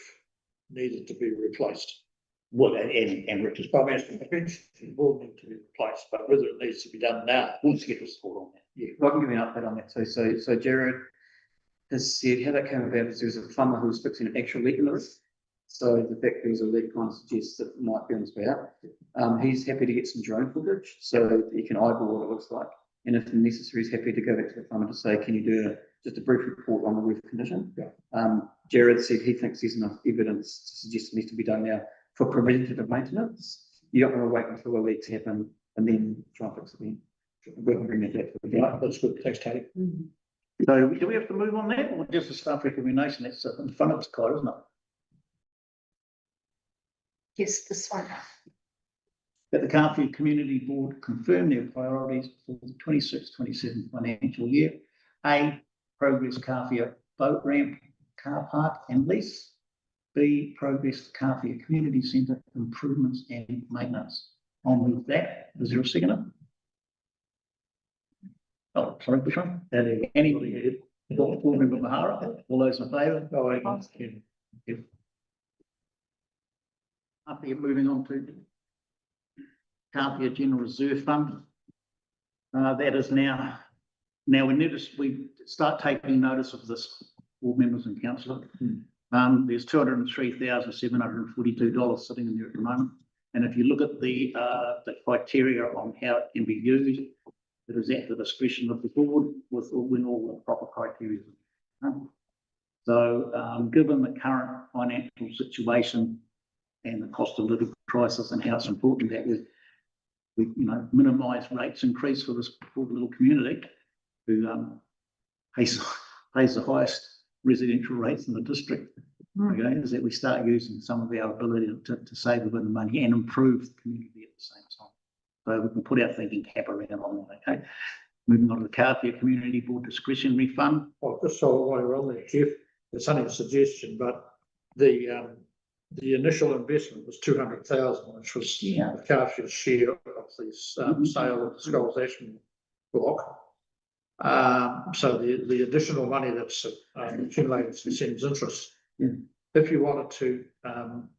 needed to be replaced. Well, and Richard's I mean, it will need to be replaced, but whether it needs to be done now. we'll get the support on that. Yeah, I can give you an update on that too. So Jared has said how that came about is there was a plumber who was fixing an actual leak in the roof. So the fact there was a leak kind of suggests that it might be on its way out. He's happy to get some drone footage so that he can eyeball what it looks like. And if necessary, he's happy to go back to the plumber to say, can you do just a brief report on the roof condition? Yeah. Jared said he thinks there's enough evidence to suggest it needs to be done now for preventative maintenance. You don't want to wait until the leaks happen and then try and fix it then. We can bring that back to the Right, that's good. Thanks, Tony. So do we have to move on that, or just a staff recommendation? That's in front of us, Kyle, isn't it? Yes, this one. That the Kāwhia Community Board confirm their priorities for the 26-27 financial year. A, progress Kāwhia boat ramp, car park and lease. B, progress Kāwhia Community Centre improvements and maintenance. I'll move that. Is there a seconder? Oh, sorry, which one? Anybody? Board Member Mahara, all those in favour? After moving on to Kāwhia General Reserve Fund. That is now we start taking notice of this, board members and councillor. There's $203,742 sitting in there at the moment. And if you look at the criteria on how it can be used, it is at the discretion of the board when all the proper criteria. So given the current financial situation and the cost of living crisis and how it's important that we minimise rates increase for this poor little community who pays the highest residential rates in the district. Okay, is that we start using some of our ability to save a bit of money and improve the community at the same time. So we can put our thinking cap around on that. Okay, moving on to the Kāwhia Community Board discretionary fund. Well, just so while you're on there, Jeff, it's only a suggestion, but the initial investment was 200,000, which was Kāwhia's share of the sale of the Skulls Ashman block. So the additional money that's accumulated since interest If you wanted to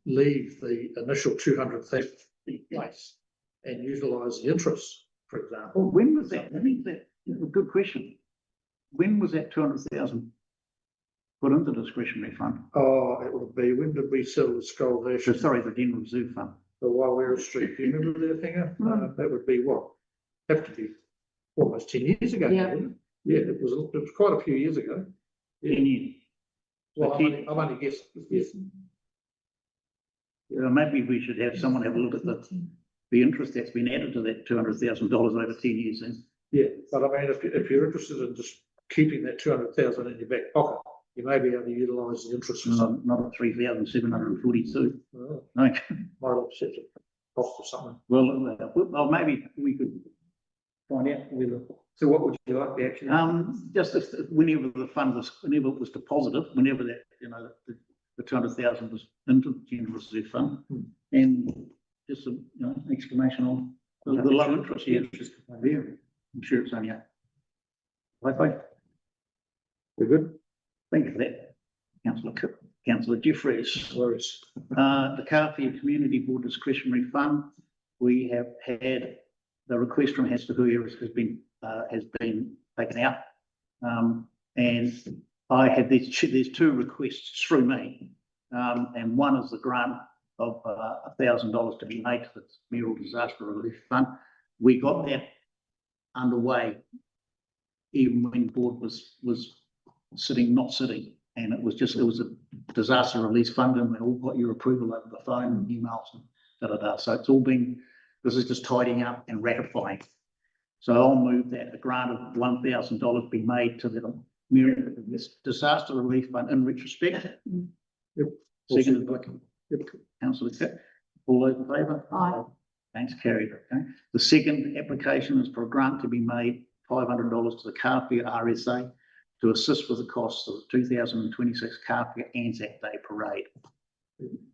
leave the initial 200,000 in place and utilise the interest, for example. Well, when was that? I think that is a good question. When was that 200,000 put into the discretionary fund? Oh, it would be, when did we sell the Skull version? Sorry, the general reserve fund. The Waiwera Street, do you remember that thing? That would be what? Have to be almost 10 years ago. Yeah. Wouldn't it? Yeah, it was quite a few years ago. 10 years. Well, But I'm only guessing. Yes. Maybe we should have someone have a look at the interest that's been added to that $200,000 over 10 years. Then. Yeah, but I mean, if you're interested in just keeping that 200,000 in your back pocket, you may be able to utilise the interest for something. Not at 3,742. Oh, No. might offset it off or something. Well, maybe we could find out whether. So what would you like to actually? Just whenever the fund was, whenever it was deposited, whenever that, the 200,000 was into the general reserve fund, and just an explanation on the low interest. Yeah, I'm sure it's only up. Bye. We're good? Thank you for that, Councillor Jeffries. Worries. The Kāwhia Community Board discretionary fund, we have had the request from Kāwhia has been taken out. And I have there's two requests through me. And one is the grant of $1,000 to be made to the Mayoral Disaster Relief Fund. We got that underway even when the board was not sitting. And it was a disaster relief fund, and we all got your approval over the phone and emails and da. So it's all been, this is just tidying up and ratifying. So I'll move that a grant of $1,000 be made to the this disaster relief fund in retrospect. Yep. Seconded by Councillor Kitt. All those in favour? Aye. Thanks, carried. Okay. The second application is for a grant to be made $500 to the Kāwhia RSA to assist with the costs of the 2026 Kāwhia Anzac Day Parade.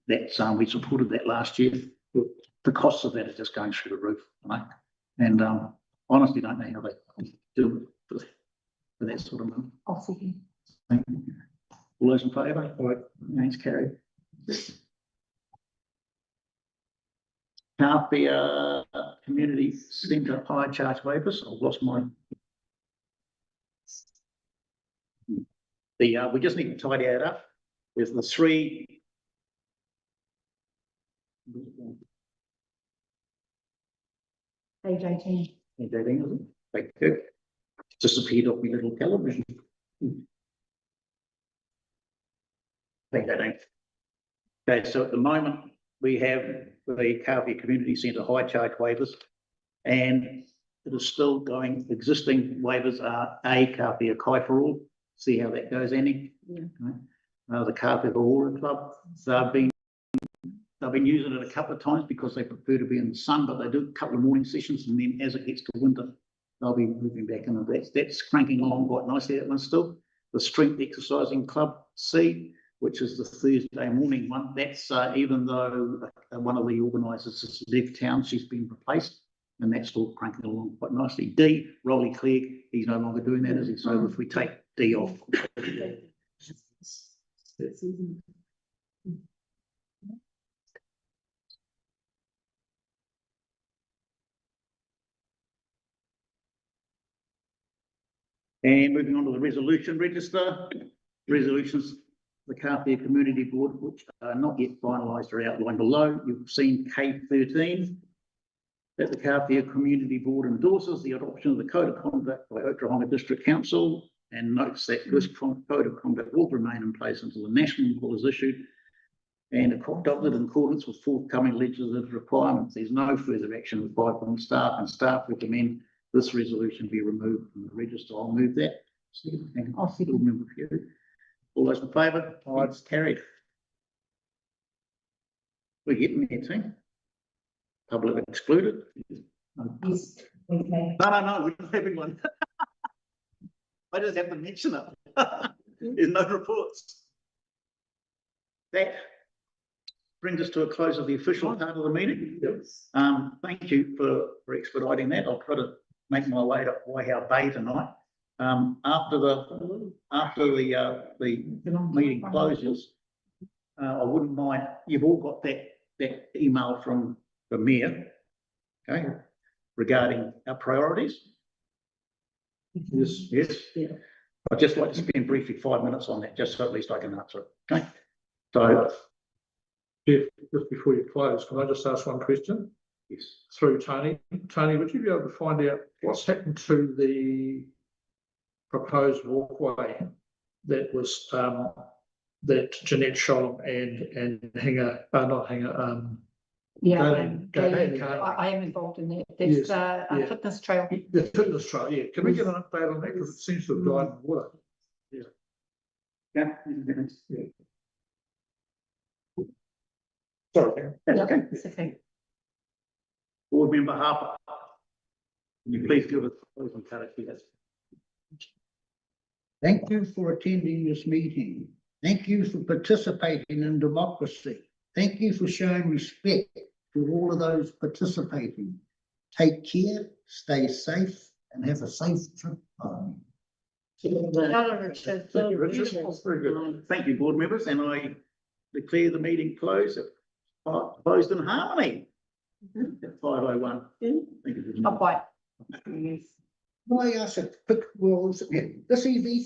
That's we supported that last year. The costs of that are just going through the roof, right? And honestly, don't know how they do it for that sort of money. I'll see. Thank you. All those in favour? Thanks, carried. Kāwhia Community Centre high charge waivers. I've lost mine. We just need to tidy it up. There's the three. Page 18. Thank you. Disappeared off my little television. Page 18. Okay, so at the moment we have the Kāwhia Community Centre high charge waivers, and it is still going. Existing waivers are Kāwhia Kaiwhara. See how that goes, Annie? Yeah. The Kāwhia Hora Club. They've been using it a couple of times because they prefer to be in the sun, but they do a couple of morning sessions, and then as it gets to winter, they'll be moving back into that. That's cranking along quite nicely, that one still. The Strength Exercising Club C, which is the Thursday morning one. That's even though one of the organisers has left town, she's been replaced, and that's still cranking along quite nicely. D, Rolly Clegg, he's no longer doing that, is he? So if we take D off. And moving on to the resolution register. Resolutions, the Kāwhia Community Board, which are not yet finalised, are outlined below. You've seen K13, that the Kāwhia Community Board endorses the adoption of the Code of Conduct by Oklahoma District Council and notes that this Code of Conduct will remain in place until the national law is issued and adopted in accordance with forthcoming legislative requirements. There's no further action required from staff, and staff recommend this resolution be removed from the register. I'll move that. I'll still remember for you. All those in favour? Aye, it's carried. We're getting there, team. Public excluded. Yes, okay. No, we're not having one. I just have to mention it. There's no reports. That brings us to a close of the official part of the meeting. Yes. Thank you for expediting that. I'll try to make my way to Waiha Bay tonight. After the meeting closes, I wouldn't mind, you've all got that email from the mayor, okay, regarding our priorities. Yes. Yes. Yeah. I'd just like to spend briefly 5 minutes on that, just so at least I can answer it, okay? So, Jeff, just before you close, can I just ask one question yes, through Tony? Tony, would you be able to find out what's happened to the proposed walkway that was, that Jeanette Sholem and Hinger, not Hinger, Yeah, Go- I am involved in that. Yes, There's a yeah. fitness trail. the fitness trail, yeah. Can we get an update on that? Because it seems to have died in the water. yeah, Sorry, Karen. that's Yeah, okay. it's okay. Board member Harper, can you please give us closing characteristics? Thank you for attending this meeting. Thank you for participating in democracy. Thank you for showing respect to all of those participating. Take care, stay safe, and have a safe trip home. Richard. Thank you, Richard. That's very good. Thank you, board members, and I declare the meeting closed closed in harmony at 5:01. Thank you. Oh, bye. Can I ask a quick, well, this EV